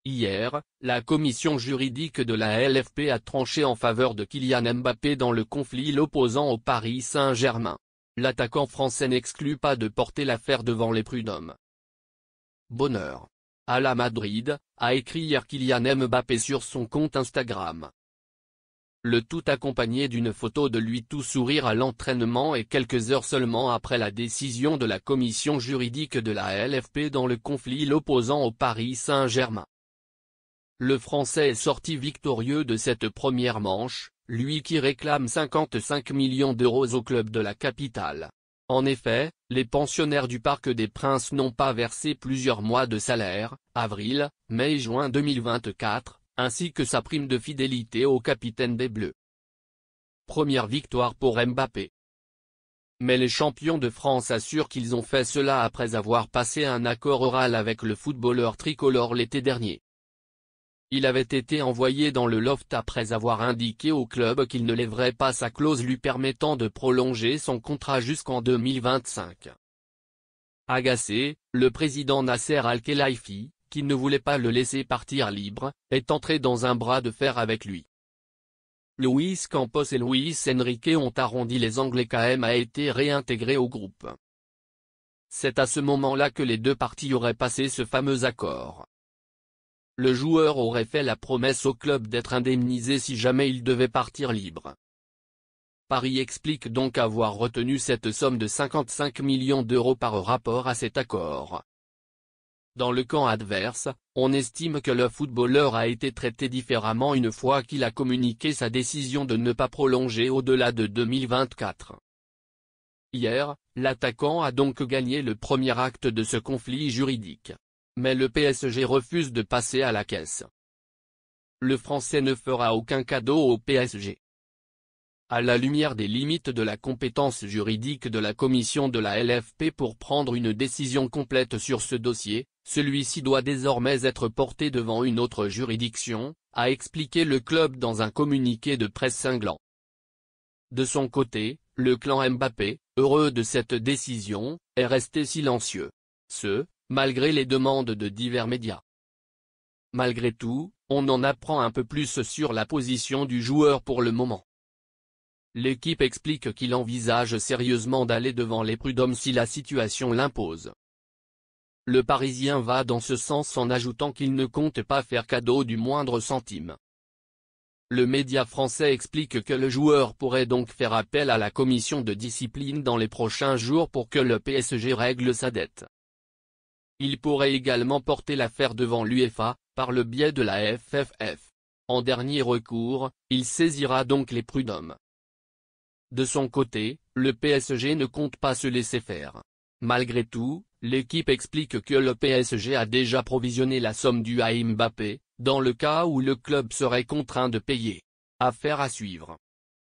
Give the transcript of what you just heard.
Hier, la commission juridique de la LFP a tranché en faveur de Kylian Mbappé dans le conflit l'opposant au Paris Saint-Germain. L'attaquant français n'exclut pas de porter l'affaire devant les prud'hommes. Bonheur. À la Madrid, a écrit hier Kylian Mbappé sur son compte Instagram. Le tout accompagné d'une photo de lui tout sourire à l'entraînement et quelques heures seulement après la décision de la commission juridique de la LFP dans le conflit l'opposant au Paris Saint-Germain. Le Français est sorti victorieux de cette première manche, lui qui réclame 55 millions d'euros au club de la capitale. En effet, les pensionnaires du Parc des Princes n'ont pas versé plusieurs mois de salaire, avril, mai et juin 2024, ainsi que sa prime de fidélité au capitaine des Bleus. Première victoire pour Mbappé. Mais les champions de France assurent qu'ils ont fait cela après avoir passé un accord oral avec le footballeur tricolore l'été dernier. Il avait été envoyé dans le loft après avoir indiqué au club qu'il ne lèverait pas sa clause lui permettant de prolonger son contrat jusqu'en 2025. Agacé, le président Nasser Al-Khelaifi, qui ne voulait pas le laisser partir libre, est entré dans un bras de fer avec lui. Luis Campos et Luis Enrique ont arrondi les angles et KM a été réintégré au groupe. C'est à ce moment-là que les deux parties auraient passé ce fameux accord. Le joueur aurait fait la promesse au club d'être indemnisé si jamais il devait partir libre. Paris explique donc avoir retenu cette somme de 55 millions d'euros par rapport à cet accord. Dans le camp adverse, on estime que le footballeur a été traité différemment une fois qu'il a communiqué sa décision de ne pas prolonger au-delà de 2024. Hier, l'attaquant a donc gagné le premier acte de ce conflit juridique. Mais le PSG refuse de passer à la caisse. Le Français ne fera aucun cadeau au PSG. À la lumière des limites de la compétence juridique de la commission de la LFP pour prendre une décision complète sur ce dossier, celui-ci doit désormais être porté devant une autre juridiction, a expliqué le club dans un communiqué de presse cinglant. De son côté, le clan Mbappé, heureux de cette décision, est resté silencieux. Malgré les demandes de divers médias. Malgré tout, on en apprend un peu plus sur la position du joueur pour le moment. L'équipe explique qu'il envisage sérieusement d'aller devant les prud'hommes si la situation l'impose. Le Parisien va dans ce sens en ajoutant qu'il ne compte pas faire cadeau du moindre centime. Le média français explique que le joueur pourrait donc faire appel à la commission de discipline dans les prochains jours pour que le PSG règle sa dette. Il pourrait également porter l'affaire devant l'UEFA, par le biais de la FFF. En dernier recours, il saisira donc les prud'hommes. De son côté, le PSG ne compte pas se laisser faire. Malgré tout, l'équipe explique que le PSG a déjà provisionné la somme due à Mbappé, dans le cas où le club serait contraint de payer. Affaire à suivre.